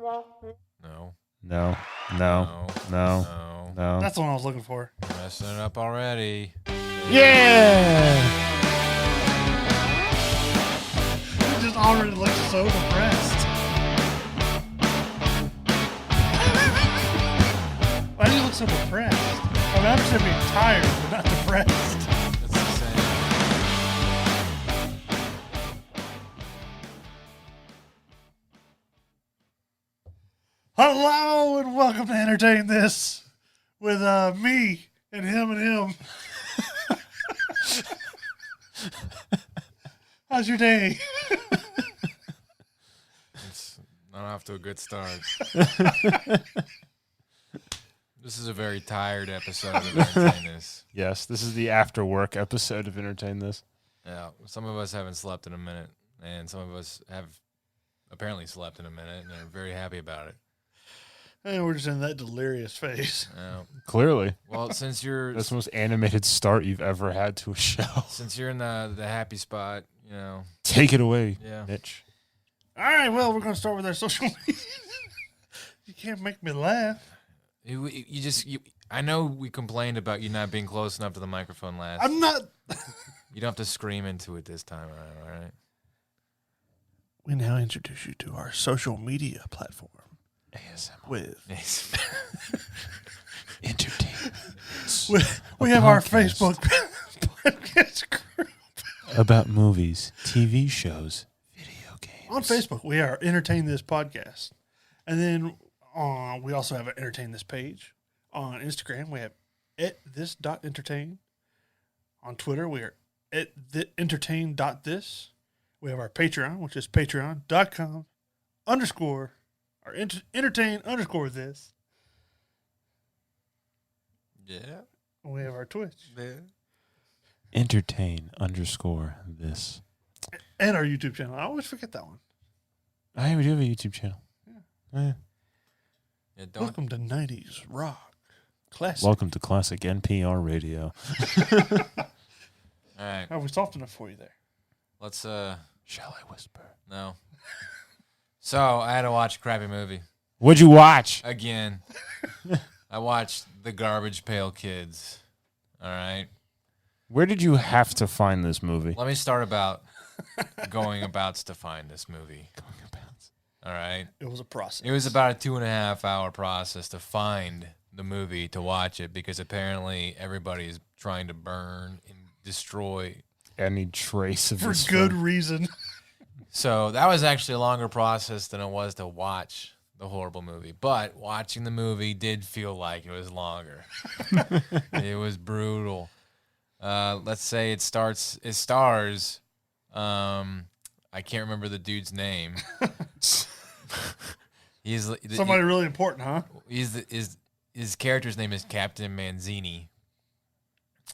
No. No. That's the one I was looking for. You're messing it up already. Yeah. You just already look so depressed. Why do you look so depressed? I mean, I understand being tired, but not depressed. That's the same. Hello and welcome to Entertain This with me and him. How's your day? It's not off to a good start. This is a very tired episode of Entertain This. Yes, this is the after work episode of Entertain This. Yeah, some of us haven't slept in a minute, and some of us have apparently slept in a minute, and are very happy about it. And we're just in that delirious phase. Clearly. Well, since you're That's the most animated start you've ever had to a show. since you're in the happy spot, Take it away, yeah. Mitch. All right, well, we're going to start with our social media. You can't make me laugh. I know we complained about you not being close enough to the microphone last. I'm not. You don't have to scream into it this time around, all right? We now introduce you to our social media platform. ASMR. With Entertain. we have our podcast. Facebook podcast group. About movies, TV shows, video games. On Facebook, we are Entertain This Podcast. And then we also have an Entertain This page. On Instagram, we have @this.entertain. On Twitter, we are @entertain.this. We have our Patreon, which is patreon.com/ or entertain_this. Yeah. We have our Twitch. Yeah. Entertain_this. And our YouTube channel. I always forget that one. I do have a YouTube channel. Yeah, don't Welcome to 90s Rock Classic. Welcome to Classic NPR Radio. all right. Are we soft enough for you there? Let's Shall I whisper? no. So I had to watch a crappy movie. What'd you watch? Again. I watched The Garbage Pail Kids. All right. Where did you have to find this movie? Let me start about going abouts to find this movie. All right. It was a process. It was about a 2.5 hour process to find the movie to watch it because apparently everybody's trying to burn and destroy. Any trace of for this good film? reason. So that was actually a longer process than it was to watch the horrible movie. But watching the movie did feel like it was longer. It was brutal. Let's say it stars. I can't remember the dude's name. He's Somebody really important, huh? His character's name is Captain Manzini,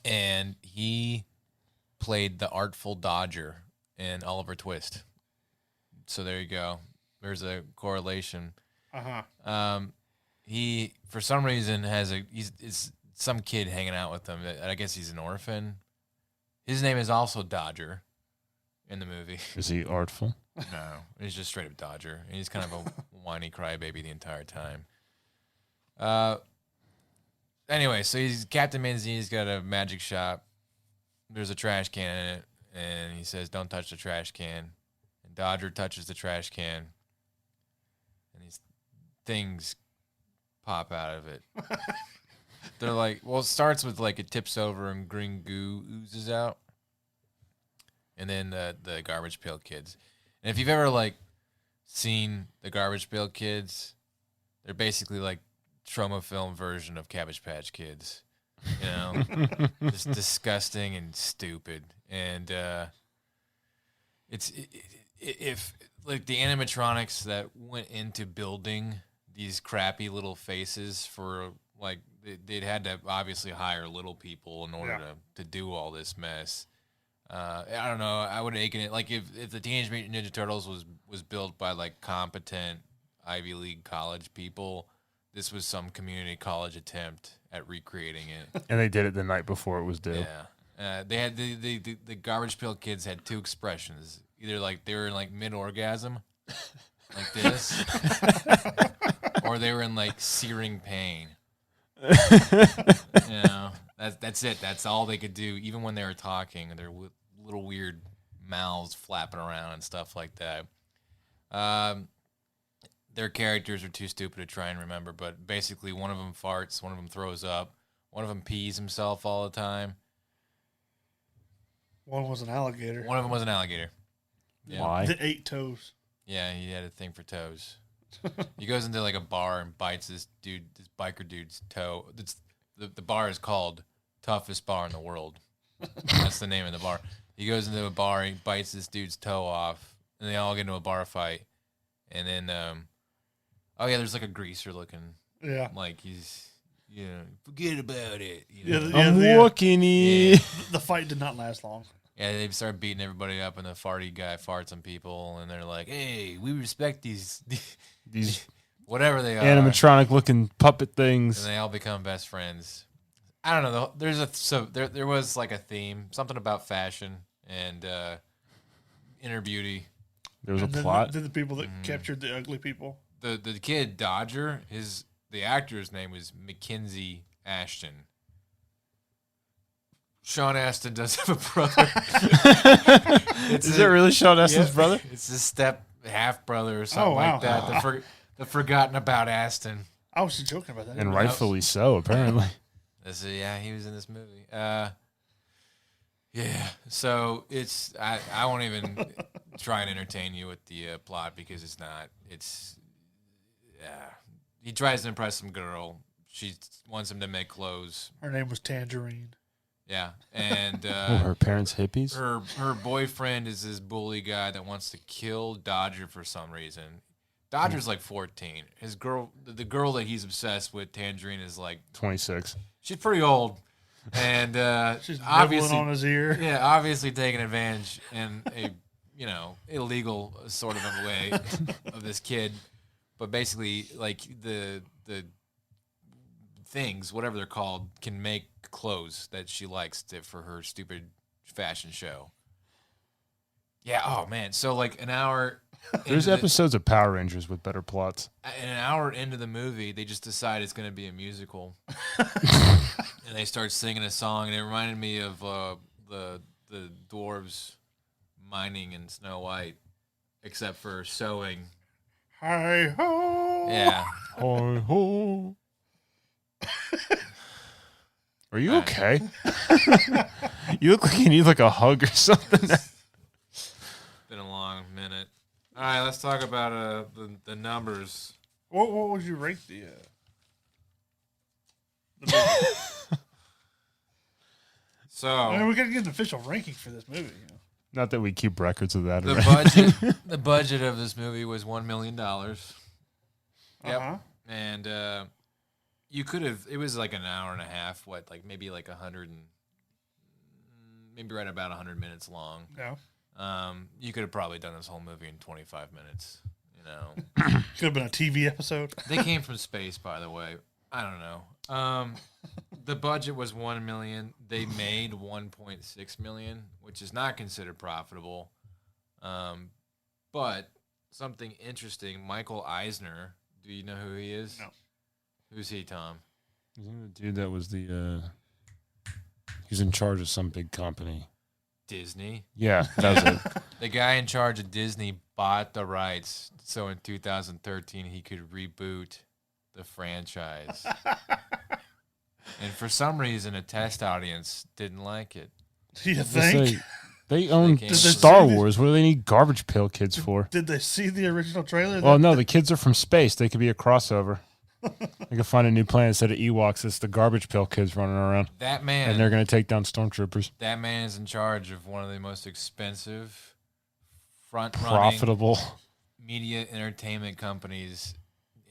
and he played the Artful Dodger in Oliver Twist. So there you go. There's a correlation. He for some reason he's some kid hanging out with him. I guess he's an orphan. His name is also Dodger in the movie. Is he artful? No, he's just straight up Dodger. And he's kind of a whiny crybaby the entire time. Anyway, so he's Captain Manzini's got a magic shop. There's a trash can in it, and he says, "Don't touch the trash can." And Dodger touches the trash can, and these things pop out of it. They're like, well, it starts with like it tips over and green goo oozes out, and then the Garbage Pail Kids. And if you've ever like seen the Garbage Pail Kids, they're basically like trauma film version of Cabbage Patch Kids, you know, just disgusting and stupid. And if like the animatronics that went into building these crappy little faces for like they'd had to obviously hire little people in order to do all this mess. I don't know. I would have taken it like if the Teenage Mutant Ninja Turtles was built by like competent Ivy League college people, this was some community college attempt at recreating it. And they did it the night before it was due. Yeah. They had the Garbage Pail Kids had two expressions. Either like they were in like mid orgasm, like this, or they were in like searing pain. That's it. That's all they could do. Even when they were talking, their little weird mouths flapping around and stuff like that. Their characters are too stupid to try and remember, but basically one of them farts, one of them throws up, one of them pees himself all the time. One was an alligator. One of them was an alligator. Yeah. Why? The 8 toes. Yeah, he had a thing for toes. He goes into like a bar and bites this biker dude's toe. The bar is called Toughest Bar in the World. That's the name of the bar. He goes into a bar, he bites this dude's toe off, and they all get into a bar fight. And then, there's like a greaser looking. Yeah. Like he's, forget about it. I'm walking it. The fight did not last long. Yeah, they start beating everybody up, and the farty guy farts on people, and they're like, "Hey, we respect these whatever they are, Animatronic looking puppet things. and they all become best friends." I don't know. There was like a theme, something about fashion and inner beauty. There was a And then plot. the people that captured the ugly people. The kid Dodger, the actor's name was Mackenzie Ashton. Sean Astin does have a brother. Is it really Sean Astin's brother? It's his half brother or something Oh, wow. like that. The forgotten about Astin. I was just joking about that. And rightfully so, apparently. He was in this movie. So it's I won't even try and entertain you with the plot because it's not. He tries to impress some girl. She wants him to make clothes. Her name was Tangerine. Yeah, and Her parents hippies? her boyfriend is this bully guy that wants to kill Dodger for some reason. Dodger's like 14. The girl that he's obsessed with, Tangerine, is like 26. she's pretty old, and She's obviously nibbling on his ear. yeah, obviously taking advantage in a illegal sort of a way of this kid. But basically, like the things, whatever they're called, can make clothes that she likes for her stupid fashion show. Yeah. Oh man. So like an hour. There's episodes of Power Rangers with better plots. An hour into the movie, they just decide it's going to be a musical, and they start singing a song, and it reminded me of the dwarves mining in Snow White, except for sewing. Hi ho. Yeah. Ho, ho. Are you okay? You look like you need like a hug or something. Been a long minute. All right, let's talk about the numbers. What would you rate the So I mean, we got to get an official ranking for this movie. Not that we keep records of that. the budget of this movie was $1 million. Yep. Uh-huh. And you could have. It was like an hour and a half. Maybe like 100 and maybe right about 100 minutes long. Yeah. You could have probably done this whole movie in 25 minutes. Could have been a TV episode. They came from space, by the way. I don't know. The budget was $1 million. They made $1.6 million, which is not considered profitable. But something interesting. Michael Eisner. Do you know who he is? No. Who's he, Tom? Isn't the dude that was he's in charge of some big company? Disney. Yeah, that was it. The guy in charge of Disney bought the rights, so in 2013 he could reboot the franchise. And for some reason, a test audience didn't like it. Do you They think? say they own Did they Star see Wars. What do they need garbage pail kids for? Did they see the original trailer? Well, no, the kids are from space. They could be a crossover. They could find a new planet instead of Ewoks. It's the garbage pail kids running around, That man, and they're going to take down stormtroopers. that man is in charge of one of the most expensive, front-running Profitable. media entertainment companies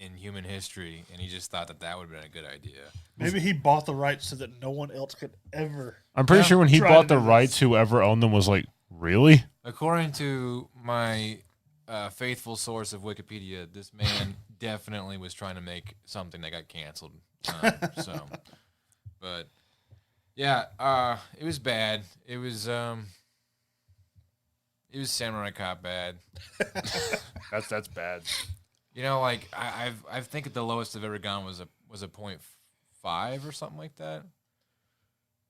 in human history, and he just thought that would have been a good idea. Maybe he bought the rights so that no one else could ever. I'm pretty sure when he try bought to the do this. rights, whoever owned them was like, really? According to my faithful source of Wikipedia, this man definitely was trying to make something that got canceled. But yeah, it was bad. It was Samurai Cop bad. That's bad. You know, like I think the lowest I've ever gone was a 0.5 or something like that.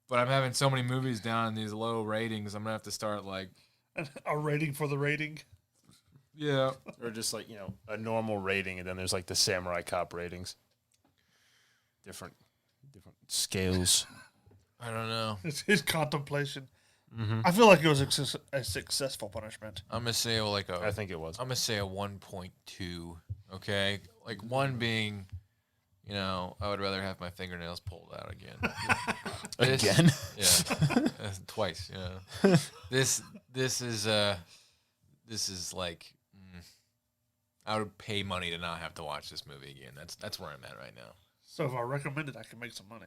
But I'm having so many movies down in these low ratings. I'm gonna have to start like A rating for the rating. yeah. Or just like, a normal rating, and then there's like the Samurai Cop ratings. Different scales. I don't know. It's his contemplation. Mm-hmm. I feel like it was a successful punishment. I'm gonna say like I think it was. I'm gonna say a 1.2. Okay, like one being, I would rather have my fingernails pulled out again. Again? Yeah, twice. This is like I would pay money to not have to watch this movie again. That's where I'm at right now. So if I recommend it, I can make some money.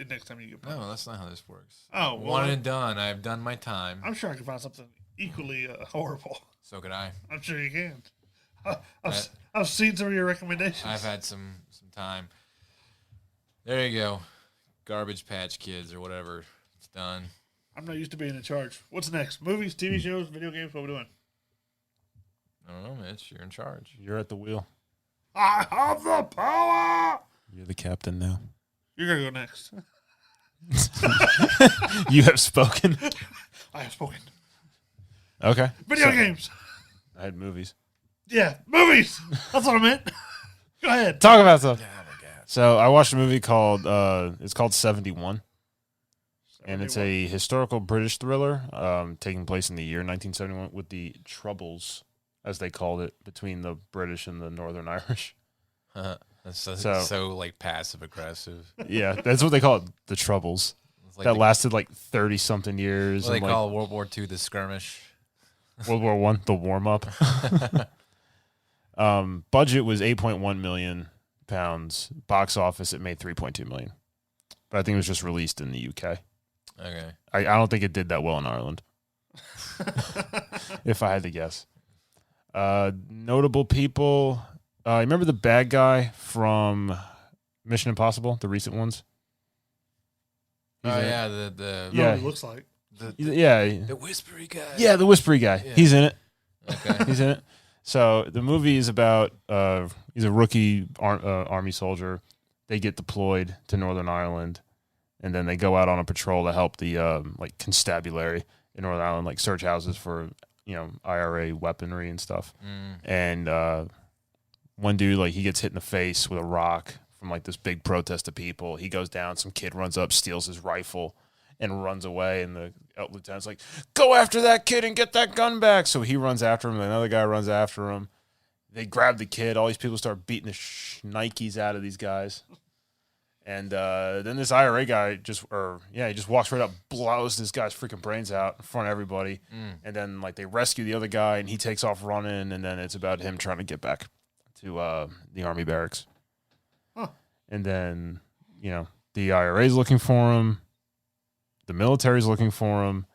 Next time you get paid. No, that's not how this works. Oh, well, one and done. I've done my time. I'm sure I can find something equally horrible. So could I. I'm sure you can. I've seen some of your recommendations. I've had some time. There you go. Garbage Patch Kids or whatever. It's done. I'm not used to being in charge. What's next? Movies, TV shows, video games? What are we doing? I don't know, Mitch. You're in charge. You're at the wheel. I have the power. You're the captain now. You're going to go next. You have spoken. I have spoken. Okay. Video games. I had movies. Yeah, movies. That's what I meant. Go ahead. Talk about stuff. Oh my god. So I watched a movie called 71. And it's a historical British thriller taking place in the year 1971 with the Troubles, as they called it, between the British and the Northern Irish. That's So- so like passive aggressive. Yeah, that's what they call it, the Troubles. It's like That lasted like 30-something years. what they and like call World War II the skirmish. World War One, the warm-up. Budget was 8.1 million pounds. Box office, it made 3.2 million. But I think it was just released in the UK. Okay. I don't think it did that well in Ireland, if I had to guess. Notable people. Remember the bad guy from Mission Impossible, the recent ones? He's Oh in it. yeah, the You know Yeah. what he looks like. Yeah. the whispery guy. Yeah, the whispery guy. Yeah. He's in it. Okay. He's in it. So the movie is about he's a rookie army soldier. They get deployed to Northern Ireland, and then they go out on a patrol to help the like constabulary in Northern Ireland, like search houses for IRA weaponry and stuff. And one dude, like, he gets hit in the face with a rock from like this big protest of people. He goes down. Some kid runs up, steals his rifle, and runs away. And the lieutenant's like, "Go after that kid and get that gun back." So he runs after him. And another guy runs after him. They grab the kid. All these people start beating the shnikes out of these guys. And then this IRA guy he just walks right up, blows this guy's freaking brains out in front of everybody. And then like they rescue the other guy, and he takes off running. And then it's about him trying to get back to the army barracks. Huh. And then the IRA's looking for him. The military's looking for him.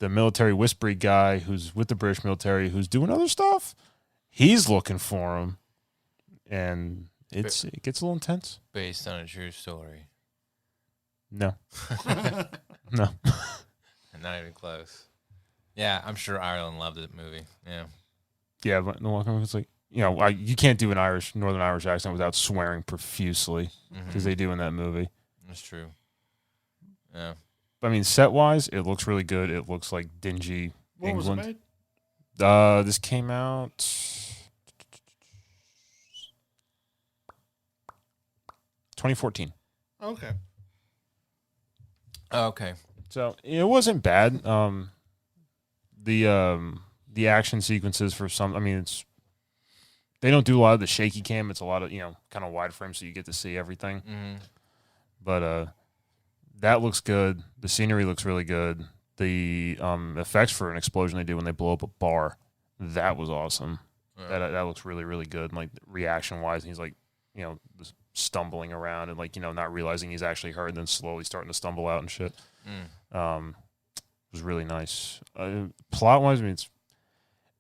The military whispery guy who's with the British military, who's doing other stuff, he's looking for him. And it gets a little intense. Based on a true story. No. No. Not even close. Yeah, I'm sure Ireland loved the movie. Yeah. Yeah, but no, it's like, you can't do an Northern Irish accent without swearing profusely, because they do in that movie. That's true. Yeah. But, I mean, set-wise, it looks really good. It looks like dingy When was it England. made? This came out 2014. Okay. Oh, okay. So it wasn't bad. The action sequences for some, I mean, they don't do a lot of the shaky cam. It's a lot of kind of wide frame, so you get to see everything. But that looks good. The scenery looks really good. The effects for an explosion they do when they blow up a bar, that was awesome. That looks really, really good. Like reaction wise, he's like just stumbling around and like not realizing he's actually hurt, and then slowly starting to stumble out and shit. It was really nice. Plot wise, I mean,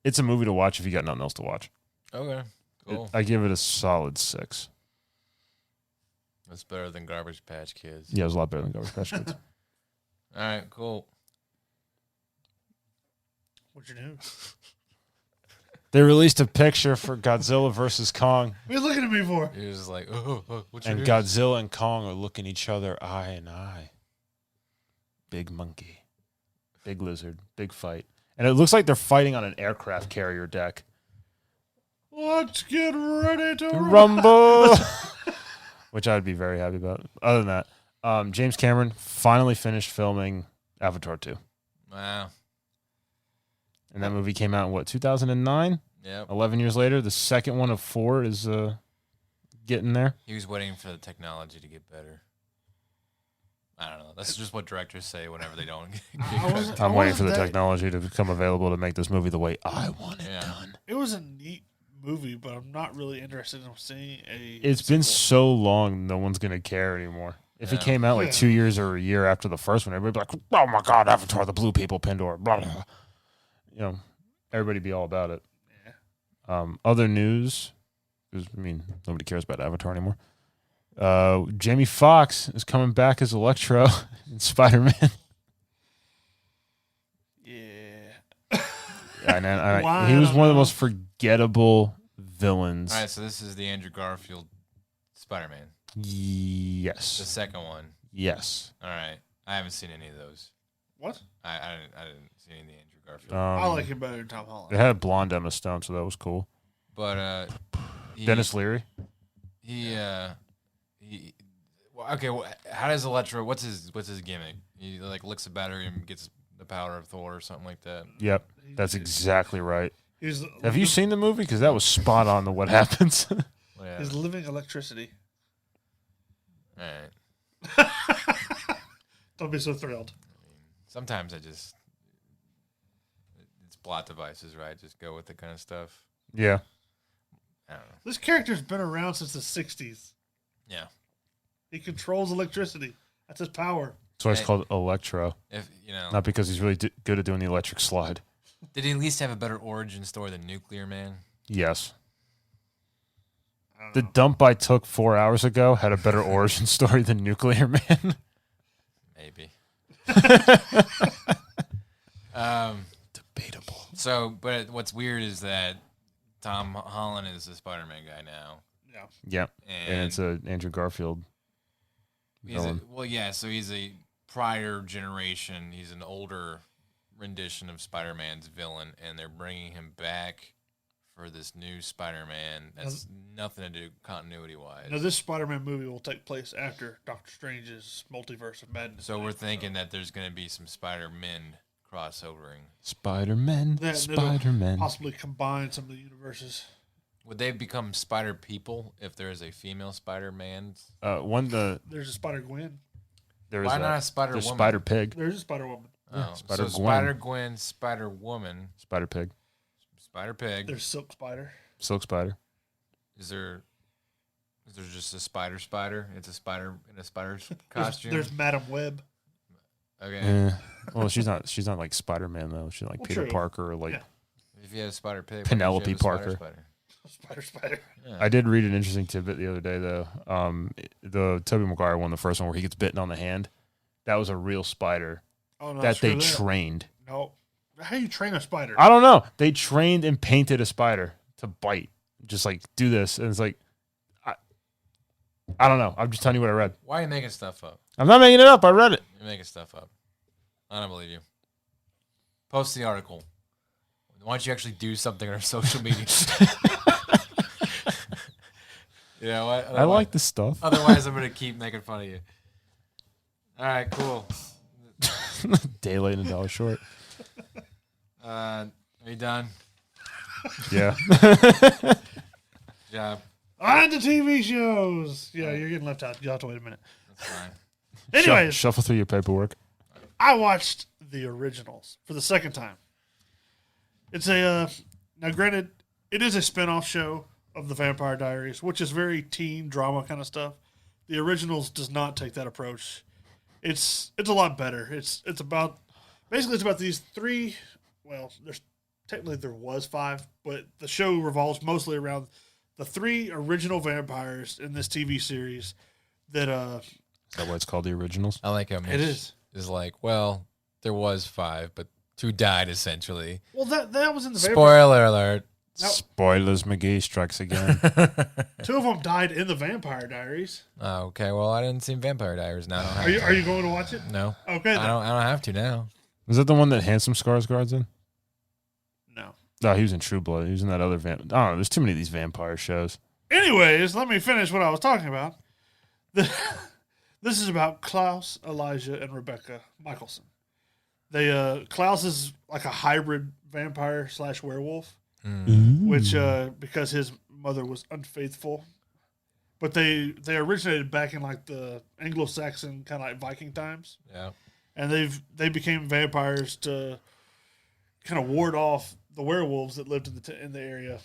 it's a movie to watch if you got nothing else to watch. Okay. Cool. I give it a solid 6. That's better than Garbage Patch Kids. Yeah, it was a lot better than Garbage Patch Kids. All right. Cool. What'd you do? They released a picture for Godzilla versus Kong, What are you looking at me for? He was just like, oh, what's your and news? Godzilla and Kong are looking each other eye in eye. Big monkey, big lizard, big fight. And it looks like they're fighting on an aircraft carrier deck. Let's get ready to Rumble! Which I'd be very happy about. Other than that, James Cameron finally finished filming Avatar 2. Wow. And that movie came out in, 2009? Yep. 11 years later. The second one of 4 is getting there. He was waiting for the technology to get better. I don't know. That's just what directors say whenever they don't get good. I'm waiting for the technology to become available to make this movie the way I want it done. It was a neat movie, but I'm not really interested in seeing a. It's been so long, no one's going to care anymore. If it came out like 2 years or a year after the first one, everybody'd be like, oh my God, Avatar, the blue people, Pandora, blah, blah, blah. You know, everybody'd be all about it. Yeah. Other news, 'cause, I mean, nobody cares about Avatar anymore. Jamie Foxx is coming back as Electro in Spider-Man. Yeah. He was one of the most forgettable villains. All right, so this is the Andrew Garfield Spider-Man. The Yes. second one. Yes. All right. I haven't seen any of those. What? I didn't see any of the Andrew Garfield. I like him better than Tom Holland. It had a blonde Emma Stone, so that was cool. But Dennis Leary. How does Electro? What's his gimmick? He like licks a battery and gets the power of Thor or something like that. Yep, that's exactly right. He's Have you seen the movie? Because that was spot on to what happens. Yeah. He's living electricity. All right. Don't be so thrilled. Sometimes it's plot devices, right? Just go with the kind of stuff. Yeah. I don't know. This character's been around since the 60s. Yeah. He controls electricity. That's his power. That's why it's called Electro. If you know, Not because he's really good at doing the electric slide. did he at least have a better origin story than Nuclear Man? Yes. I don't The know. dump I took 4 hours ago had a better origin story than Nuclear Man. Maybe. Debatable. So, but what's weird is that Tom Holland is the Spider-Man guy now, Yeah. Yep. And it's a Andrew Garfield villain. So he's a prior generation. He's an older rendition of Spider-Man's villain, and they're bringing him back for this new Spider-Man. That's nothing to do continuity-wise. Now, this Spider-Man movie will take place after Doctor Strange's Multiverse of Madness. So we're thinking that there's going to be some Spider-Men crossovering. Spider-Man. That'll Spider-Man. possibly combine some of the universes. Would they become Spider-People if there is a female Spider-Man? There's a Spider-Gwen. There is Why not a Spider-Woman? There's Spider-Pig. There's a Spider-Woman. Oh, Spider-Gwen. so Spider-Gwen, Spider-Woman, Spider-Pig. Spider-Pig. There's Silk Spider. Silk Spider. Is there just a spider? It's a spider in a spider's costume. There's Madam Web. Okay. Well, she's not like Spider-Man though. She's like Well, Peter true. Parker or like Yeah. If you have Spider-Pig, Penelope Parker. Spider. Yeah. I did read an interesting tidbit the other day though. The Tobey Maguire one, the first one where he gets bitten on the hand, that was a real spider Oh no, that screw they that. trained. No. How do you train a spider? I don't know. They trained and painted a spider to bite. Just like do this, and it's like, I don't know. I'm just telling you what I read. Why are you making stuff up? I'm not making it up. I read it. You're making stuff up. I don't believe you. Post the article. Why don't you actually do something on our social media? You know what? I like this stuff. Otherwise, I'm going to keep making fun of you. All right, cool. Day late and a dollar short. Are you done? Yeah. Good job. On to TV shows. Yeah, you're getting left out. You'll have to wait a minute. That's fine. Anyways, Shuffle through your paperwork. I watched the originals for the second time. It's a now granted, it is a spin-off show of the Vampire Diaries, which is very teen drama kind of stuff. The originals does not take that approach. It's a lot better. It's about these three. Well, there was five, but the show revolves mostly around the three original vampires in this TV series. That Is that why it's called the originals? I like how Mitch It is. like, well, there was 5, but 2 died essentially. well that was in the Spoiler alert. Spoilers, McGee strikes again. Two of them died in the Vampire Diaries. Oh, okay. Well, I didn't see Vampire Diaries. Now I don't have Are you to. are you going to watch it? No. Okay. I don't have to now. Was that the one that Handsome Skarsgård's in? No. No, he was in True Blood. He was in that other I don't know. There's too many of these vampire shows. Anyways, let me finish what I was talking about. This is about Klaus, Elijah, and Rebecca Michelson. Klaus is like a hybrid vampire / werewolf, which because his mother was unfaithful. But they originated back in like the Anglo-Saxon kind of like Viking times, Yeah. and they became vampires to kind of ward off the werewolves that lived in the area.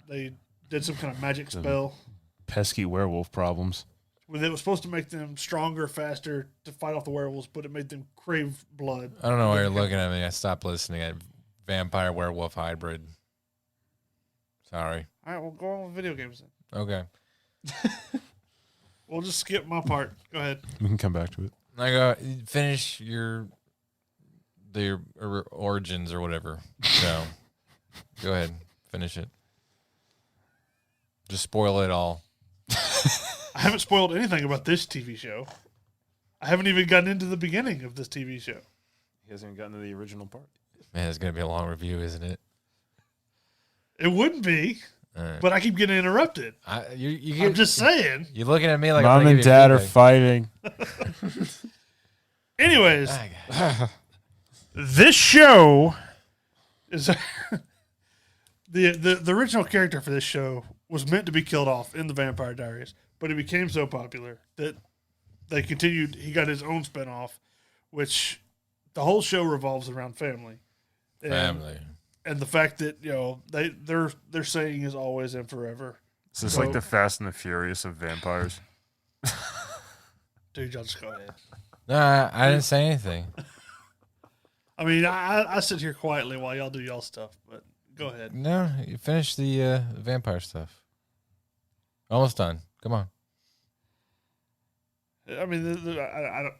They did some kind of magic spell. Pesky werewolf problems. It was supposed to make them stronger, faster to fight off the werewolves, but it made them crave blood. I don't know why you're looking at me. I stopped listening. At vampire werewolf hybrid. Sorry. All right, well, go on with video games then. Okay. We'll just skip my part. Go ahead. We can come back to it. I go finish their origins or whatever. So go ahead, finish it. Just spoil it all. I haven't spoiled anything about this TV show. I haven't even gotten into the beginning of this TV show. He hasn't even gotten to the original part. Man, it's gonna be a long review, isn't it? It wouldn't be, but I keep getting interrupted. I'm just saying. You're looking at me like Mom and Dad are fighting. Anyways, this show is the original character for this show was meant to be killed off in the Vampire Diaries, but it became so popular that they continued. He got his own spinoff, which the whole show revolves around family. And the fact that their saying is always and forever. Is this like the Fast and the Furious of vampires? Dude, y'all just go ahead. Nah, I didn't say anything. I mean, I sit here quietly while y'all do y'all stuff, but go ahead. No, you finish the vampire stuff. Almost done. Come on. I mean,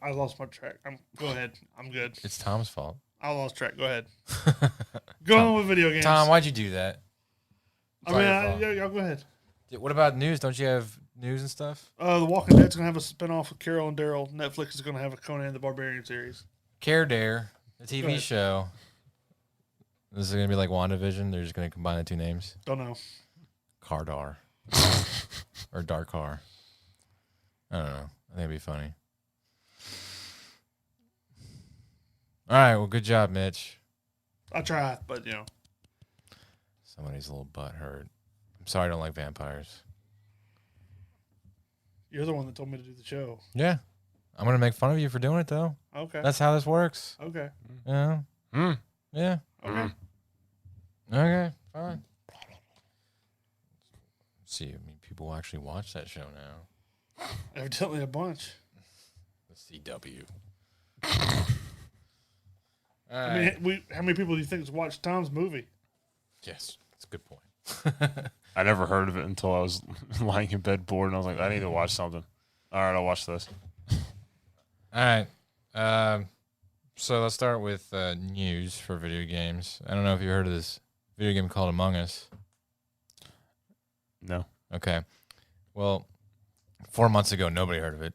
I lost my track. Go ahead. I'm good. It's Tom's fault. I lost track. Go ahead. Go on with video games. Tom, why'd you do that? I mean, y'all go ahead. What about news? Don't you have news and stuff? The Walking Dead's gonna have a spinoff with Carol and Daryl. Netflix is gonna have a Conan the Barbarian series. Care Dare, the TV show. This is gonna be like WandaVision. They're just gonna combine the two names. Don't know. Kardar or Darkar. I don't know. I think it'd be funny. All right. Well, good job, Mitch. I try, but Somebody's a little butt hurt. I'm sorry I don't like vampires. You're the one that told me to do the show. Yeah. I'm going to make fun of you for doing it, though. Okay. That's how this works. Okay. Yeah. Yeah. Okay. Okay. Fine. See, I mean, people will actually watch that show now. Evidently a bunch. The CW. I mean, how many people do you think has watched Tom's movie? Yes, that's a good point. I never heard of it until I was lying in bed bored, and I was like, I need to watch something. All right, I'll watch this. All right. So let's start with news for video games. I don't know if you heard of this video game called Among Us. No. Okay. Well, 4 months ago, nobody heard of it,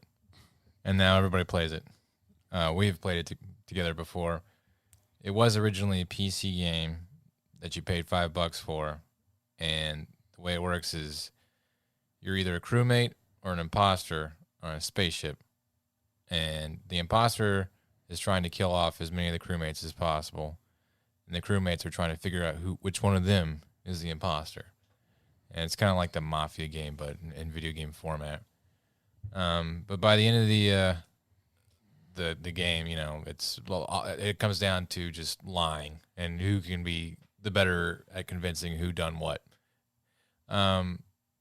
and now everybody plays it. We've played it together before. It was originally a PC game that you paid $5 for, and the way it works is you're either a crewmate or an imposter on a spaceship, and the imposter is trying to kill off as many of the crewmates as possible, and the crewmates are trying to figure out which one of them is the imposter. And it's kind of like the Mafia game, but in video game format. But by the end of the game, it comes down to just lying and who can be the better at convincing who done what.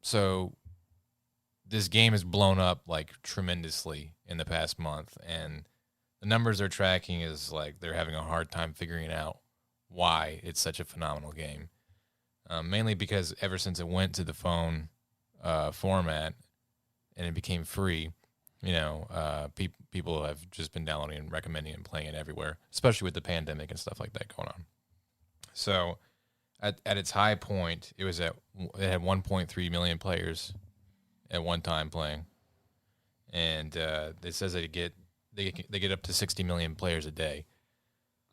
So this game has blown up like tremendously in the past month, and the numbers they're tracking is like they're having a hard time figuring out why it's such a phenomenal game. Mainly because ever since it went to the phone format and it became free, people have just been downloading and recommending and playing it everywhere, especially with the pandemic and stuff like that going on. So at its high point, it had 1.3 million players at one time playing, and it says they get up to 60 million players a day.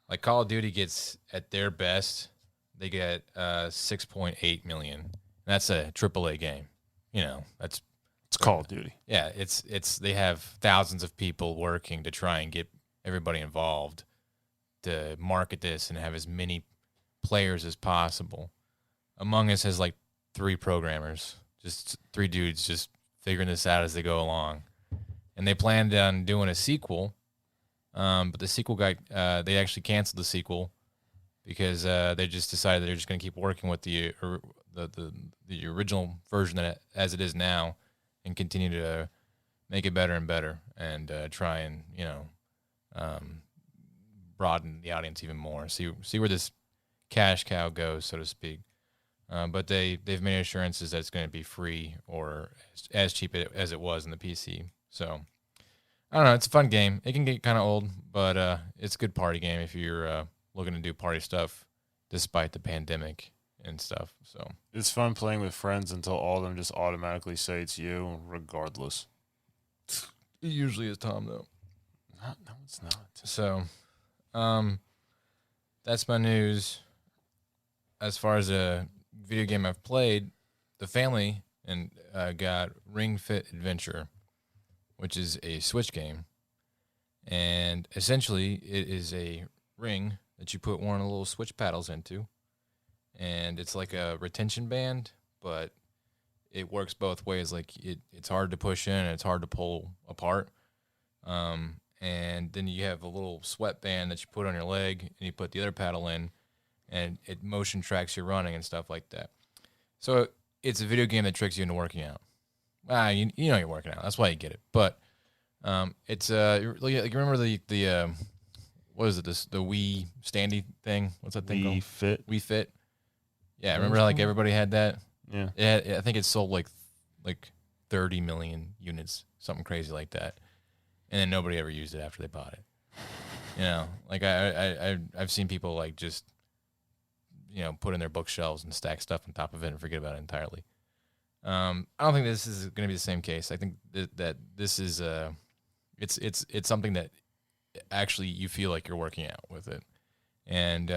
Like Call of Duty gets at their best, they get 6.8 million. That's a AAA game. It's Call of Duty. Yeah, it's they have thousands of people working to try and get everybody involved to market this and have as many players as possible. Among Us has like 3 programmers, just 3 dudes just figuring this out as they go along. And they planned on doing a sequel, but the sequel they actually canceled the sequel because they just decided they're just going to keep working with the original version as it is now and continue to make it better and better and try and, broaden the audience even more. See where this cash cow goes, so to speak. But they've made assurances that it's going to be free or as cheap as it was in the PC. So I don't know. It's a fun game. It can get kind of old, but it's a good party game if you're looking to do party stuff despite the pandemic and stuff. So It's fun playing with friends until all of them just automatically say it's you, regardless. it usually is Tom though. No, it's not. So that's my news. As far as a video game I've played, the family and got Ring Fit Adventure, which is a Switch game, and essentially it is a ring that you put one of the little Switch paddles into, and it's like a retention band, but it works both ways. Like it's hard to push in and it's hard to pull apart. And then you have a little sweat band that you put on your leg, and you put the other paddle in, and it motion tracks your running and stuff like that. So it's a video game that tricks you into working out. You know you're working out. That's why you get it. But it's you remember the what is it? The Wii Standy thing? What's that thing called? Wii Fit. Yeah, remember how like everybody had that? Yeah. I think it sold like 30 million units, something crazy like that. And then nobody ever used it after they bought it. Like I've seen people like just put in their bookshelves and stack stuff on top of it and forget about it entirely. I don't think this is going to be the same case. I think that this is it's something that actually you feel like you're working out with it, and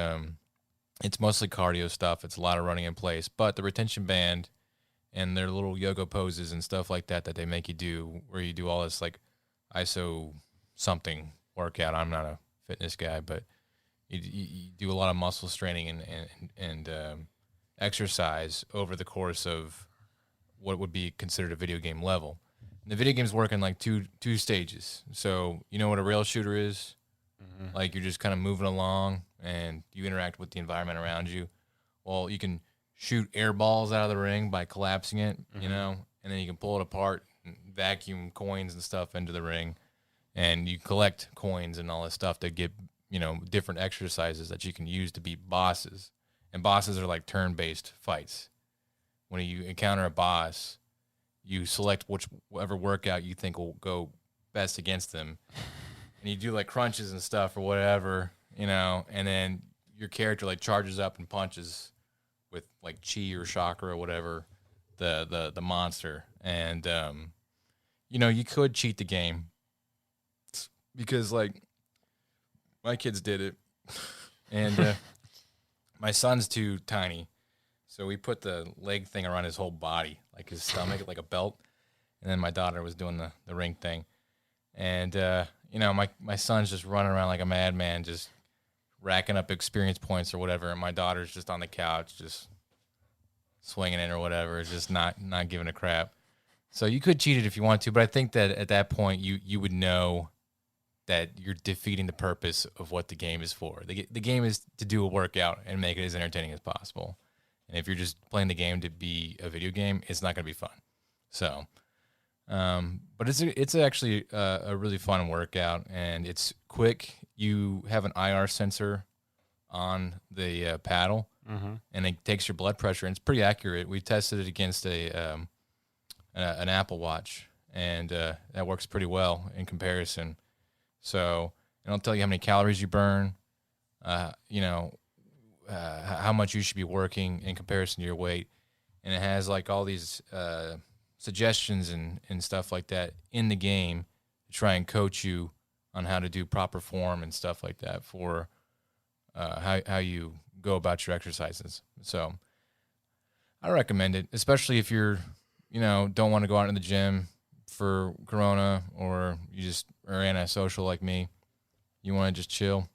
it's mostly cardio stuff. It's a lot of running in place, but the retention band and their little yoga poses and stuff like that they make you do, where you do all this like ISO something workout. I'm not a fitness guy, but you do a lot of muscle straining and exercise over the course of what would be considered a video game level. And the video games work in like two stages. So you know what a rail shooter is? Mm-hmm. Like you're just kind of moving along and you interact with the environment around you. Well, you can shoot air balls out of the ring by collapsing it, and then you can pull it apart and vacuum coins and stuff into the ring, and you collect coins and all this stuff to get different exercises that you can use to beat bosses. And bosses are like turn-based fights. When you encounter a boss, you select whatever workout you think will go best against them, and you do like crunches and stuff or whatever, and then your character like charges up and punches with like chi or chakra or whatever the monster. And you could cheat the game because like my kids did it, and my son's too tiny, so we put the leg thing around his whole body, like his stomach, like a belt. And then my daughter was doing the ring thing, and my son's just running around like a madman, just racking up experience points or whatever, and my daughter's just on the couch, just swinging it or whatever, just not giving a crap. So you could cheat it if you want to, but I think that at that point you would know that you're defeating the purpose of what the game is for. The game is to do a workout and make it as entertaining as possible. And if you're just playing the game to be a video game, it's not going to be fun. So, but it's actually a really fun workout, and it's quick. You have an IR sensor on the paddle, and it takes your blood pressure, and it's pretty accurate. We tested it against an Apple Watch, and that works pretty well in comparison. So it'll tell you how many calories you burn, how much you should be working in comparison to your weight, and it has like all these suggestions and stuff like that in the game to try and coach you on how to do proper form and stuff like that for how you go about your exercises. So I recommend it, especially if you're, don't want to go out in the gym for Corona, or you just are antisocial like me. You want to just chill.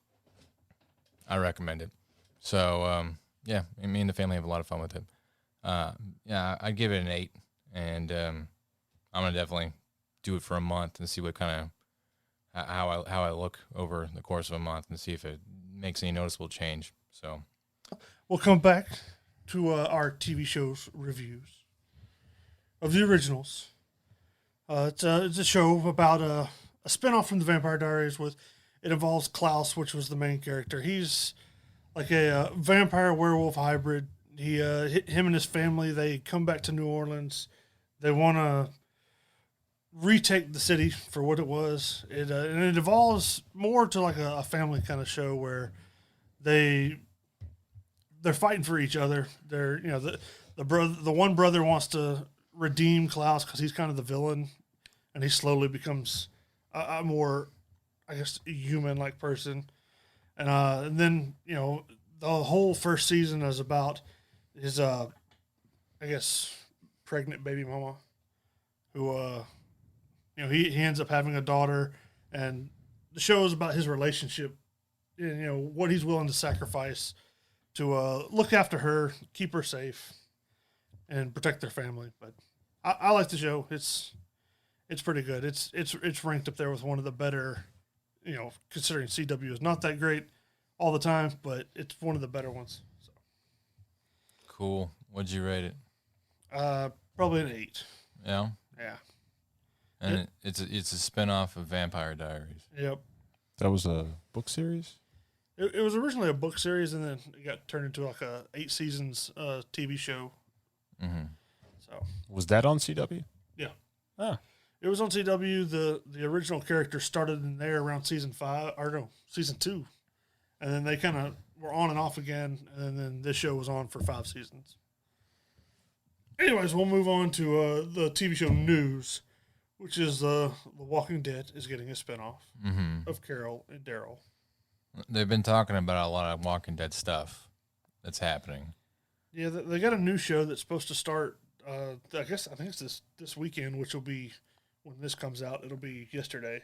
I recommend it. So, yeah, me and the family have a lot of fun with it. Yeah, I'd give it an 8, and I'm going to definitely do it for a month and see what kind of, how I look over the course of a month and see if it makes any noticeable change. So We'll come back to our TV shows reviews of the originals. It's a show about a spinoff from the Vampire Diaries. It involves Klaus, which was the main character. He's like a vampire werewolf hybrid. Him and his family, they come back to New Orleans. They want to retake the city for what it was. And it evolves more to like a family kind of show where they're fighting for each other. They're the one brother wants to redeem Klaus because he's kind of the villain, and he slowly becomes a more, I guess, human like person. And then the whole first season is about his I guess pregnant baby mama who he ends up having a daughter, and the show is about his relationship and what he's willing to sacrifice to look after her, keep her safe, and protect their family. But I like the show. It's pretty good. It's ranked up there with one of the better, considering CW is not that great all the time, but it's one of the better ones. So. Cool. What'd you rate it? Probably an 8. Yeah. Yeah. And it's a spinoff of Vampire Diaries. Yep. That was a book series? It was originally a book series, and then it got turned into like a 8 seasons TV show. Mm-hmm. So Was that on CW? yeah. Ah. It was on CW. The original character started in there around season 2, and then they kind of were on and off again, and then this show was on for 5 seasons. Anyways, we'll move on to the TV show news, which is The Walking Dead is getting a spinoff of Carol and Daryl. They've been talking about a lot of Walking Dead stuff that's happening. Yeah, they got a new show that's supposed to start. I think it's this weekend, which will be when this comes out. It'll be yesterday.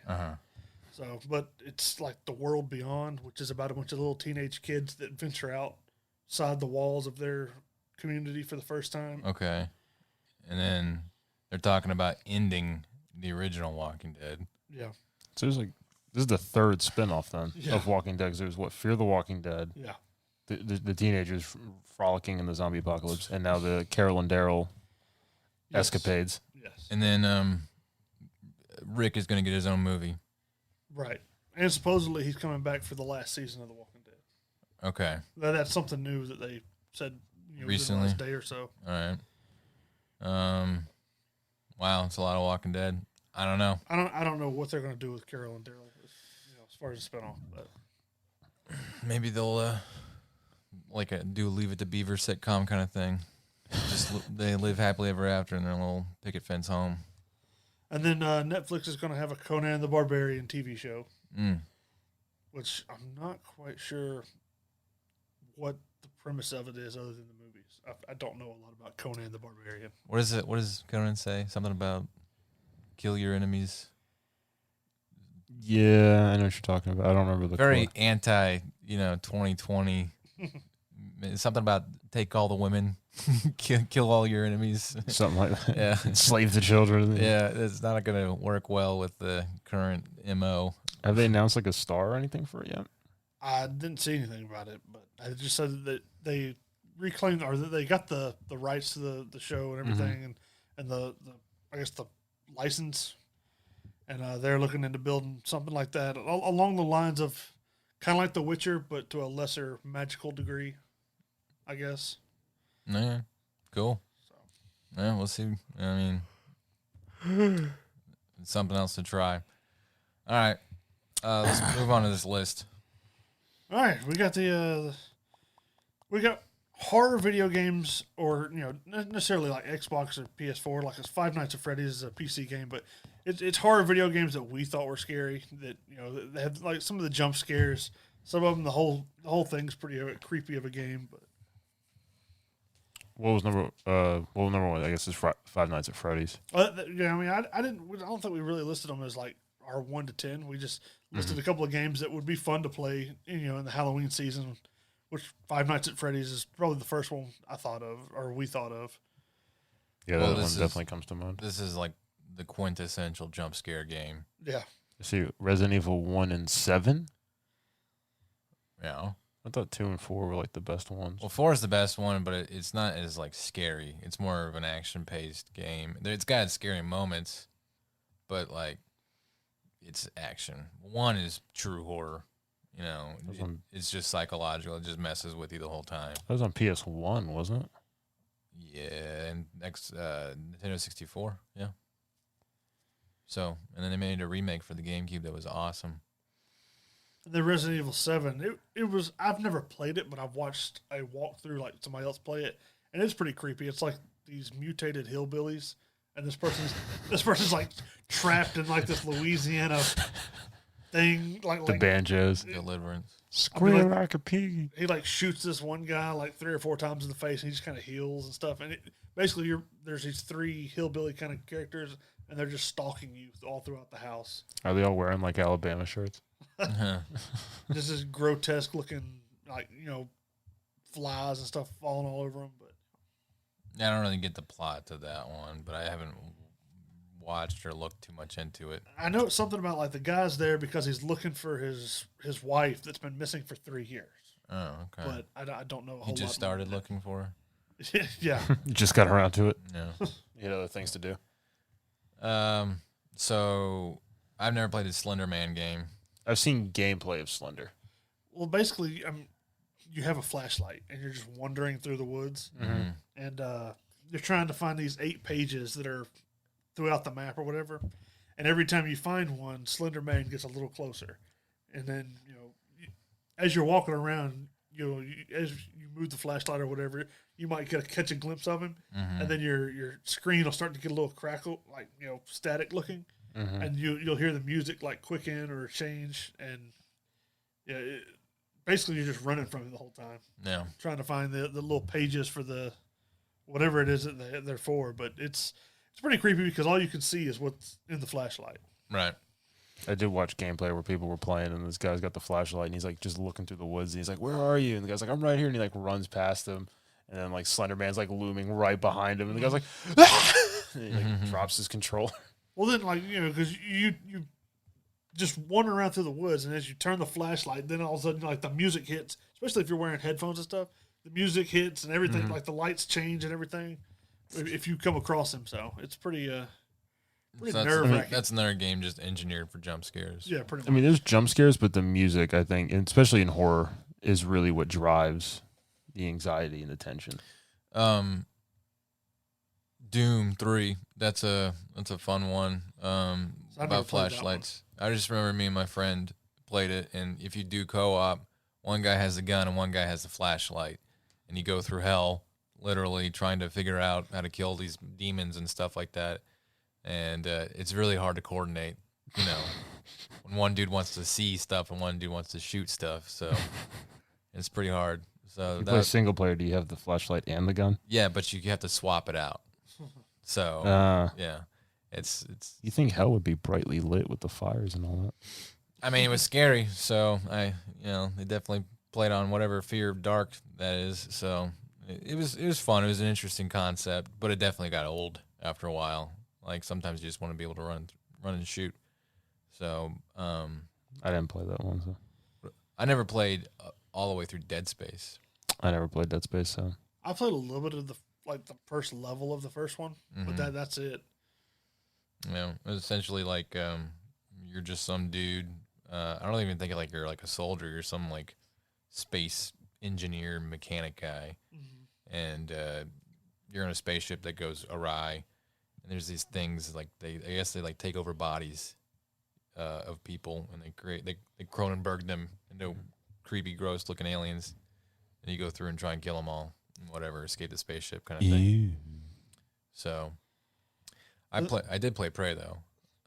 So, but it's like The World Beyond, which is about a bunch of little teenage kids that venture outside the walls of their community for the first time. Okay. And then they're talking about ending the original Walking Dead. Yeah. So there's this is the third spinoff then Yeah. of Walking Dead. 'Cause there's Fear the Walking Dead. Yeah. The teenagers frolicking in the zombie apocalypse, and now the Carol and Daryl escapades. Yes. And then Rick is going to get his own movie. Right. And supposedly he's coming back for the last season of The Walking Dead. Okay. That's something new that they said Recently? the last day or so. All right. Wow, it's a lot of Walking Dead. I don't know. I don't know what they're going to do with Carol and Daryl as far as a spinoff. But Maybe they'll do Leave It to Beaver sitcom kind of thing. They live happily ever after in their little picket fence home. And then Netflix is going to have a Conan the Barbarian TV show, which I'm not quite sure what the premise of it is other than the movies. I don't know a lot about Conan the Barbarian. What is it? What does Conan say? Something about kill your enemies. Yeah, I know what you're talking about. I don't remember the Very quote. 2020. Something about take all the women, kill all your enemies. Something like that. Yeah. Enslave the children. Yeah, it's not going to work well with the current MO. Have they announced a star or anything for it yet? I didn't see anything about it, but I just said that they reclaimed or that they got the rights to the show and everything, and the I guess the license, and they're looking into building something like that along the lines of kind of like The Witcher, but to a lesser magical degree, I guess. Yeah, cool. So. Yeah, we'll see. I mean, it's something else to try. All right, let's move on to this list. All right, we got the We got horror video games, or not necessarily like Xbox or PS4. Like it's Five Nights at Freddy's is a PC game, but it's horror video games that we thought were scary. That they have like some of the jump scares. Some of them, the whole thing's pretty creepy of a game. But What was number one? I guess it's Five Nights at Freddy's. yeah, I mean, I don't think we really listed them as like our 1 to 10. We just listed a couple of games that would be fun to play, in the Halloween season. Which Five Nights at Freddy's is probably the first one I thought of, or we thought of. Yeah, that one definitely comes to mind. This is like the quintessential jump scare game. Yeah. See, Resident Evil 1 and 7? Yeah. I thought 2 and 4 were like the best ones. Well, 4 is the best one, but it's not as like scary. It's more of an action-paced game. It's got scary moments, but like it's action. 1 is true horror. It's just psychological. It just messes with you the whole time. That was on PS1, wasn't it? Yeah, and next Nintendo 64. Yeah. So, and then they made a remake for the GameCube that was awesome. The Resident Evil 7, it was, I've never played it, but I've watched a walkthrough, like somebody else play it, and it's pretty creepy. It's like these mutated hillbillies, and this person's like trapped in like this Louisiana thing, like The banjos. Deliverance. Squeal like a pig. He like shoots this one guy like 3 or 4 times in the face, and he just kind of heals and stuff. And basically, there's these 3 hillbilly kind of characters, and they're just stalking you all throughout the house. Are they all wearing like Alabama shirts? Just this grotesque looking, like flies and stuff falling all over them. But I don't really get the plot to that one, but I haven't watched or looked too much into it. I know it's something about like the guy's there because he's looking for his wife that's been missing for 3 years. Oh, okay. But I don't know a whole He lot. just started looking for her. Yeah. Just got around to it. Yeah. You had other things to do. So I've never played the Slender Man game. I've seen gameplay of Slender. Well, basically, you have a flashlight and you're just wandering through the woods, and you're trying to find these 8 pages that are throughout the map or whatever. And every time you find one, Slender Man gets a little closer. And then as you're walking around, as you move the flashlight or whatever, you might catch a glimpse of him, and then your screen will start to get a little crackle, like static looking, and you'll hear the music like quicken or change, and basically you're just running from it the whole time. Yeah, trying to find the little pages for the whatever it is that they're for, but it's pretty creepy because all you can see is what's in the flashlight. right. I did watch gameplay where people were playing, and this guy's got the flashlight, and he's like just looking through the woods, and he's like, "Where are you?" And the guy's like, "I'm right here," and he like runs past him, and then like Slender Man's like looming right behind him, and the guy's like, "Ah!" And he like drops his controller. Well, then because you just wander around through the woods, and as you turn the flashlight, then all of a sudden like the music hits, especially if you're wearing headphones and stuff. The music hits and everything, like the lights change and everything. If you come across him, so it's pretty nerve-wracking. That's another game just engineered for jump scares. Yeah, pretty much. I mean, there's jump scares, but the music, I think, and especially in horror, is really what drives the anxiety and the tension. Doom 3. That's a fun one. About flashlights. I just remember me and my friend played it, and if you do co-op, one guy has the gun and one guy has the flashlight, and you go through hell, literally trying to figure out how to kill these demons and stuff like that. And it's really hard to coordinate, when one dude wants to see stuff and one dude wants to shoot stuff. So it's pretty hard. So You play single player, do you have the flashlight and the gun? yeah, but you have to swap it out. So yeah, it's. You think hell would be brightly lit with the fires and all that? I mean, it was scary. So they definitely played on whatever fear of dark that is. So it was fun. It was an interesting concept, but it definitely got old after a while. Like sometimes you just want to be able to run and shoot. So I didn't play that one. So I never played all the way through Dead Space. I never played Dead Space. So I played a little bit of the first level of the first one, but that's it. It was essentially like you're just some dude. I don't even think like you're like a soldier. You're some like space engineer mechanic guy, and you're in a spaceship that goes awry. And there's these things like I guess they like take over bodies of people, and they Cronenberg them into creepy, gross looking aliens. and you go through and try and kill them all, and whatever, escape the spaceship kind of thing. Ew. So I did play Prey though,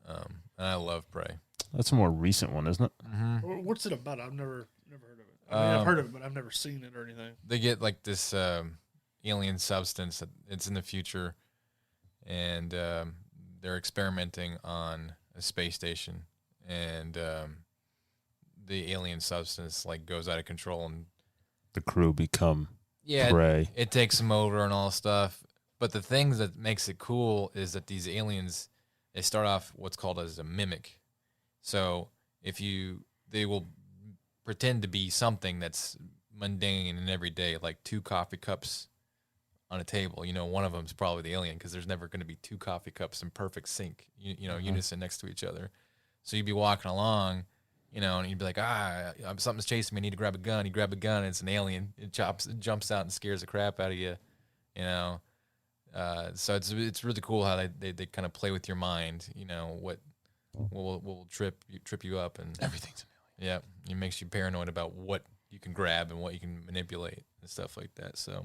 and I love Prey. That's a more recent one, isn't it? What's it about? I've never heard of it. I mean, I've heard of it, but I've never seen it or anything. They get like this alien substance that it's in the future, and they're experimenting on a space station, and the alien substance like goes out of control, and The crew become yeah, prey. it takes them over and all stuff. But the things that makes it cool is that these aliens, they start off what's called as a mimic. So they will pretend to be something that's mundane and everyday, like 2 coffee cups on a table. You know, one of them's probably the alien because there's never going to be 2 coffee cups in perfect sync, unison next to each other. So you'd be walking along, and you'd be like, something's chasing me. I need to grab a gun. You grab a gun, and it's an alien. It jumps out and scares the crap out of you, So it's really cool how they kind of play with your mind. What will trip you up, and Everything's yeah, it makes you paranoid about what you can grab and what you can manipulate and stuff like that. So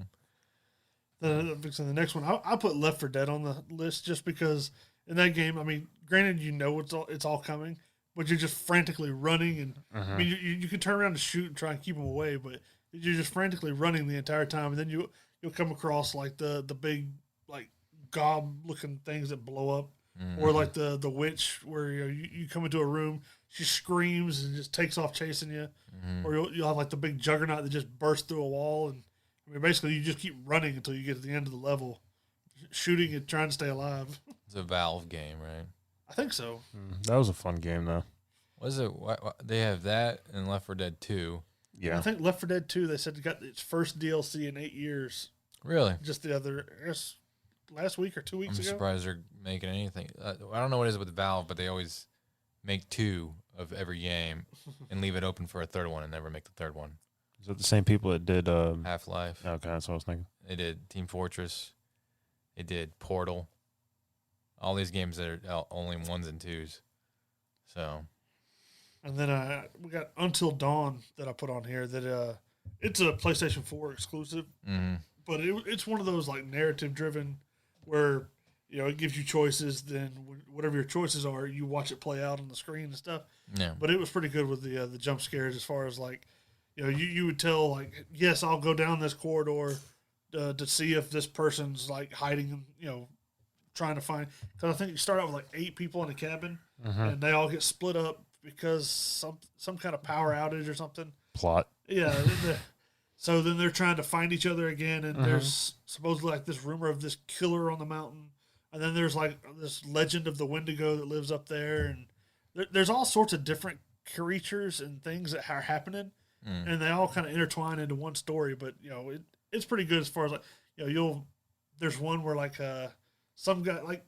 The next one, I'll put Left 4 Dead on the list just because in that game, I mean, granted, it's all coming, but you're just frantically running, and I mean, you can turn around and shoot and try and keep them away, but you're just frantically running the entire time, and then you'll come across like the big like gob looking things that blow up, or like the witch where you come into a room, she screams and just takes off chasing you, or you'll have like the big juggernaut that just bursts through a wall, and I mean basically you just keep running until you get to the end of the level, shooting and trying to stay alive. it's a Valve game, right? I think so. That was a fun game, though. Was it? They have that and Left 4 Dead 2. Yeah. I think Left 4 Dead 2, they said it got its first DLC in 8 years. Really? Just the other, I guess, last week or 2 weeks I'm ago. surprised they're making anything. I don't know what it is with Valve, but they always make 2 of every game and leave it open for a third one and never make the third one. Is it the same people that did... Half-Life. Okay, that's what I was thinking. They did Team Fortress. They did Portal. All these games that are only 1s and 2s. So... And then we got Until Dawn that I put on here that it's a PlayStation 4 exclusive, but it's one of those like narrative driven where it gives you choices. Then whatever your choices are, you watch it play out on the screen and stuff. Yeah. But it was pretty good with the jump scares as far as like you would tell like, yes, I'll go down this corridor to see if this person's like hiding, trying to find, because I think you start out with like 8 people in a cabin and they all get split up because some kind of power outage or something. Plot. Yeah. So then they're trying to find each other again, and there's supposedly like this rumor of this killer on the mountain, and then there's like this legend of the Wendigo that lives up there, and there's all sorts of different creatures and things that are happening, and they all kind of intertwine into one story. But it's pretty good as far as like there's one where like some guy like,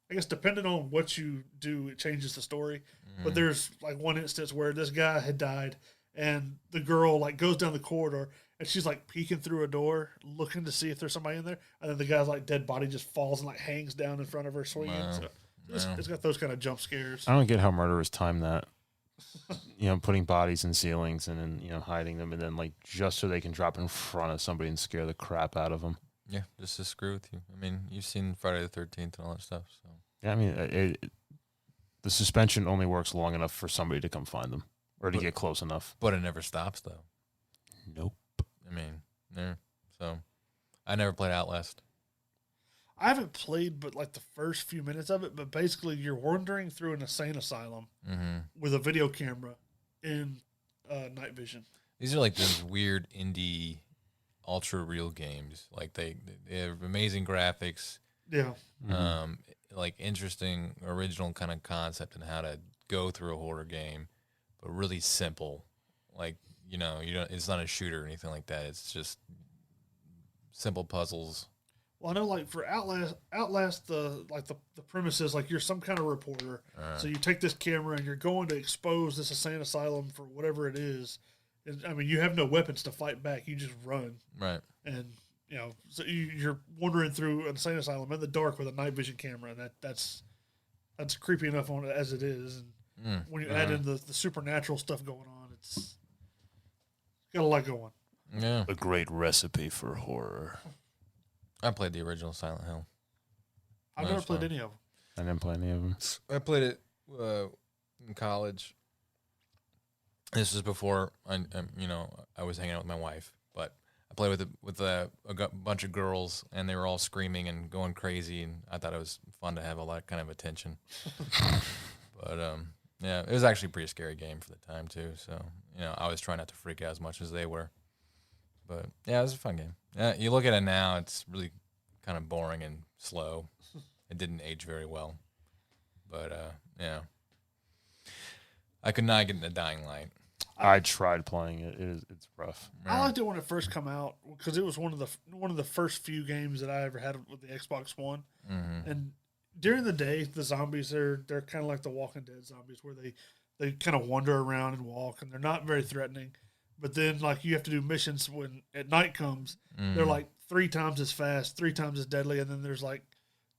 I guess depending on what you do, it changes the story. But there's like one instance where this guy had died, and the girl like goes down the corridor, and she's like peeking through a door, looking to see if there's somebody in there, and then the guy's like dead body just falls and like hangs down in front of her swinging. Wow. So it's got those kind of jump scares. I don't get how murderers time that. Putting bodies in ceilings and then, hiding them, and then like just so they can drop in front of somebody and scare the crap out of them. Yeah, just to screw with you. I mean, you've seen Friday the 13th and all that stuff. So Yeah, I mean, the suspension only works long enough for somebody to come find them or to get close enough. But it never stops, though. Nope. I mean, no. So I never played Outlast. I haven't played but like the first few minutes of it, but basically you're wandering through an insane asylum with a video camera in night vision. These are like those weird indie, ultra real games. Like they have amazing graphics. Yeah. Like interesting, original kind of concept and how to go through a horror game, but really simple. Like you don't. It's not a shooter or anything like that. It's just simple puzzles. Well, I know, like for Outlast, the premise is like you're some kind of reporter. So you take this camera and you're going to expose this insane asylum for whatever it is. And, I mean, you have no weapons to fight back. You just run. Right. And so you're wandering through an insane asylum in the dark with a night vision camera, and that's creepy enough on it as it is. And when you add in the supernatural stuff going on, it's got a lot going. Yeah. A great recipe for horror. I played the original Silent Hill. I've No, never it's played fun. any of them. I didn't play any of them. I played it in college. This was before I was hanging out with my wife, but I played with a bunch of girls, and they were all screaming and going crazy, and I thought it was fun to have all that kind of attention. But yeah, it was actually a pretty scary game for the time too. So I was trying not to freak out as much as they were. But yeah, it was a fun game. You look at it now; it's really kind of boring and slow. It didn't age very well, but yeah, I could not get into Dying Light. I tried playing it. It's rough. I liked it when it first come out because it was one of the first few games that I ever had with the Xbox One. Mm-hmm. And during the day, the zombies they're kind of like the Walking Dead zombies, where they kind of wander around and walk, and they're not very threatening. But then, like, you have to do missions when at night comes. They're like 3 times as fast, 3 times as deadly, and then there's like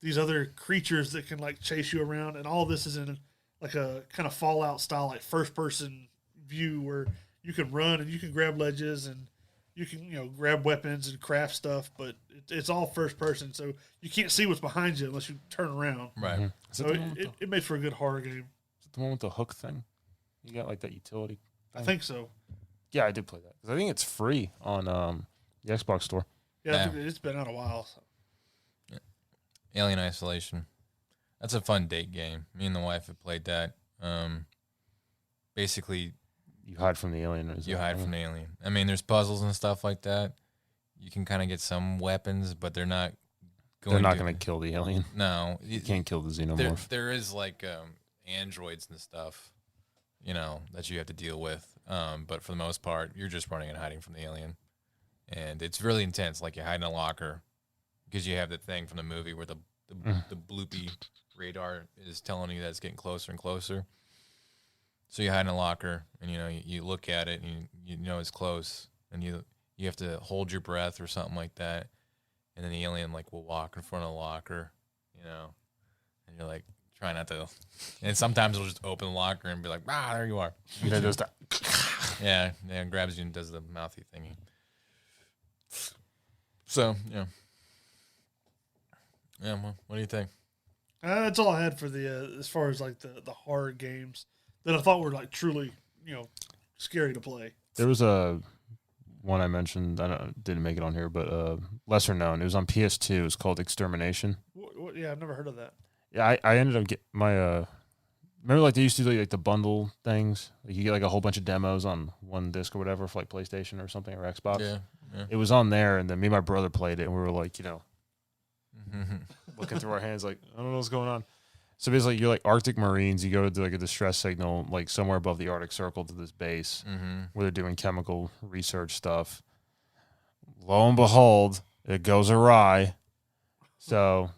these other creatures that can like chase you around, and all this is in like a kind of Fallout style, like first person view where you can run and you can grab ledges and you can grab weapons and craft stuff, but it's all first person, so you can't see what's behind you unless you turn around. Right. Mm-hmm. Is So it makes for a good horror game. Is it the one with the hook thing? You got like that utility. I think so. Yeah, I did play that 'cause I think it's free on the Xbox store. Yeah, Yeah. I think it's been out a while. So. Alien Isolation. That's a fun date game. Me and the wife have played that. Basically, You hide from the alien. you hide from the alien. I mean, there's puzzles and stuff like that. You can kind of get some weapons, but they're not going. They're not going to kill the alien. No, You can't kill the xenomorph. There is like androids and stuff, that you have to deal with. But for the most part, you're just running and hiding from the alien, and it's really intense. Like you hide in a locker because you have the thing from the movie where the bloopy radar is telling you that it's getting closer and closer. So you hide in a locker, and you look at it, and you know it's close, and you have to hold your breath or something like that, and then the alien will walk in front of the locker, and you're like trying not to, and sometimes it'll just open the locker and be like, there you are. And then just Yeah, grabs you and does the mouthy thingy. So yeah. Well, what do you think? That's all I had for the as far as like the horror games that I thought were like truly scary to play. There was one I mentioned. Didn't make it on here, but lesser known. It was on PS2. It was called Extermination. Yeah, I've never heard of that. Yeah, I ended up getting my remember like they used to do like the bundle things. Like you get like a whole bunch of demos on one disc or whatever for like PlayStation or something or Xbox. Yeah. It was on there, and then me and my brother played it, and we were like, Mm-hmm. looking through our hands like, I don't know what's going on. So basically, you're like Arctic Marines. You go to like a distress signal, like somewhere above the Arctic Circle to this base Mm-hmm. where they're doing chemical research stuff. Lo and behold, it goes awry. So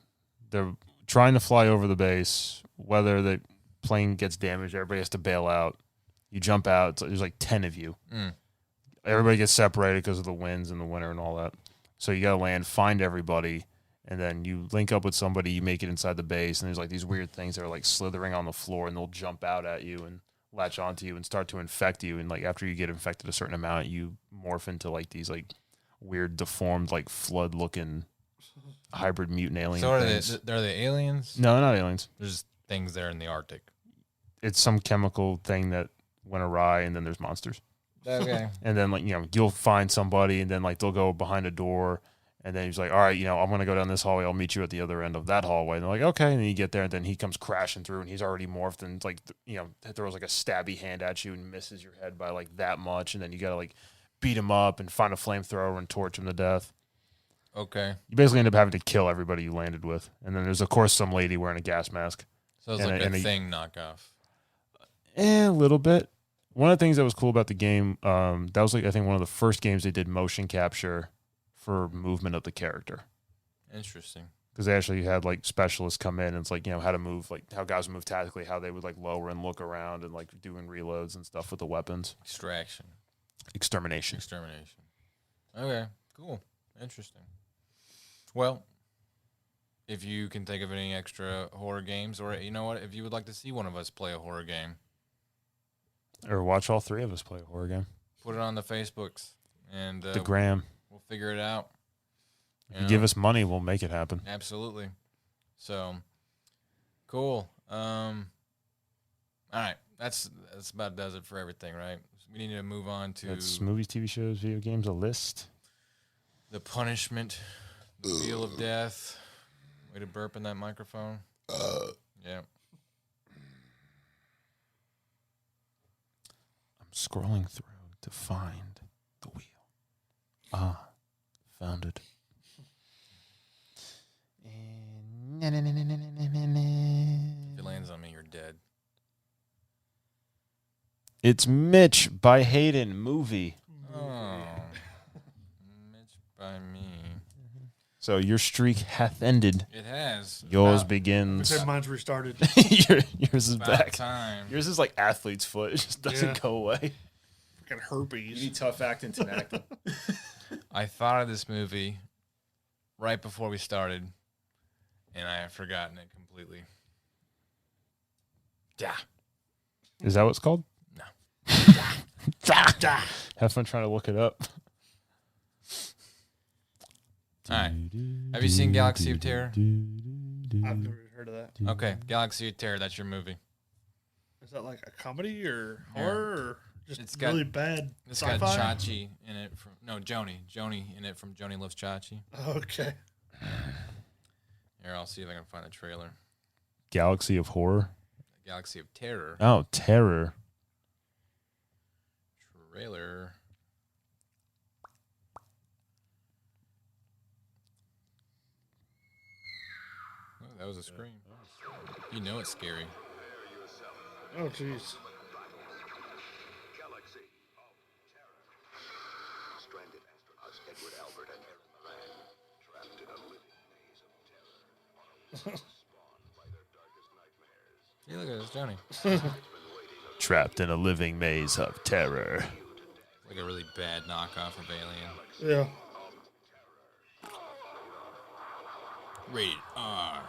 they're trying to fly over the base. Whether the plane gets damaged, everybody has to bail out. You jump out. There's like 10 of you. Mm. Everybody gets separated because of the winds and the winter and all that. So you got to land, find everybody. And then you link up with somebody, you make it inside the base, and there's like these weird things that are like slithering on the floor, and they'll jump out at you and latch onto you and start to infect you. And like after you get infected a certain amount, you morph into like these like weird, deformed, like flood-looking hybrid mutant alien So things. are they aliens? No, not aliens. There's things there in the Arctic. It's some chemical thing that went awry, and then there's monsters. Okay. And then like you'll find somebody, and then like they'll go behind a door. And then he's like, all right, I'm going to go down this hallway. I'll meet you at the other end of that hallway. And they're like, okay. And then you get there, and then he comes crashing through, and he's already morphed, and like, throws like a stabby hand at you and misses your head by like that much. And then you got to like beat him up and find a flamethrower and torch him to death. Okay. You basically end up having to kill everybody you landed with. And then there's, of course, some lady wearing a gas mask. So it's And like a- and a a- thing knockoff. A little bit. One of the things that was cool about the game, that was like, I think one of the first games they did motion capture for movement of the character. Interesting. Because they actually had like specialists come in and it's like, how to move, like how guys move tactically, how they would like lower and look around and like doing reloads and stuff with the weapons. Extraction. Extermination. Extermination. Okay. Cool. Interesting. Well, if you can think of any extra horror games, or you know what, if you would like to see one of us play a horror game, Or watch all 3 of us play a horror game. put it on the Facebooks and The gram. we'll figure it out. If you give us money, we'll make it happen. Absolutely. So, cool. All right, that's about does it for everything, right? We need to move on to That's movies, TV shows, video games, a list. the punishment, the feel of death. Way to burp in that microphone. Yeah. I'm scrolling through to find the wheel. Ah, found it. If it lands on me, you're dead. It's Mitch by Hayden movie. Oh. Mitch by me. So your streak hath ended. It has. Yours About- I begins. said mine's restarted. Yours is about back. time. Yours is like athlete's foot. It just doesn't Yeah. go away. Freaking herpes. tough acting to acting. I thought of this movie right before we started, and I have forgotten it completely. Yeah. Is that what it's called? No. Have fun trying to look it up. All right. Have you seen Galaxy of Terror? I've never heard of that. Okay, Galaxy of Terror. That's your movie. Is that like a comedy or Yeah. horror or just It's got- really bad It's sci-fi? got Chachi in it from Joni in it from Joni Loves Chachi. Okay. Here, I'll see if I can find a trailer. Galaxy of Horror. Galaxy of Terror Oh, Terror. trailer. Oh, that was a scream. You know it's scary. Oh, jeez. Galaxy of Terror. Stranded astronauts Edward Albert and Erin Moran trapped in a living maze of terror on a world spawned by their darkest nightmares. See, look at this, Johnny. Trapped in a living maze of terror. Like a really bad knockoff of Alien. Yeah. Rated R.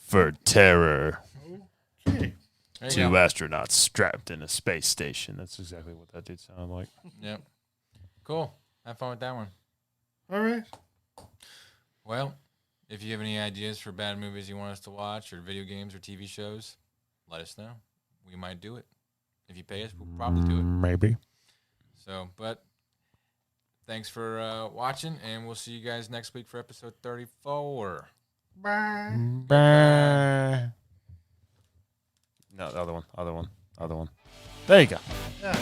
For terror. Okay. There you Two go. astronauts strapped in a space station. That's exactly what that dude sounded like. Yep. Cool. Have fun with that one. All right. Well, if you have any ideas for bad movies you want us to watch, or video games or TV shows, let us know. We might do it. If you pay us, we'll probably do it. Maybe. So, but thanks for watching, and we'll see you guys next week for episode 34. Bye. No, the other one. There you go. Yeah.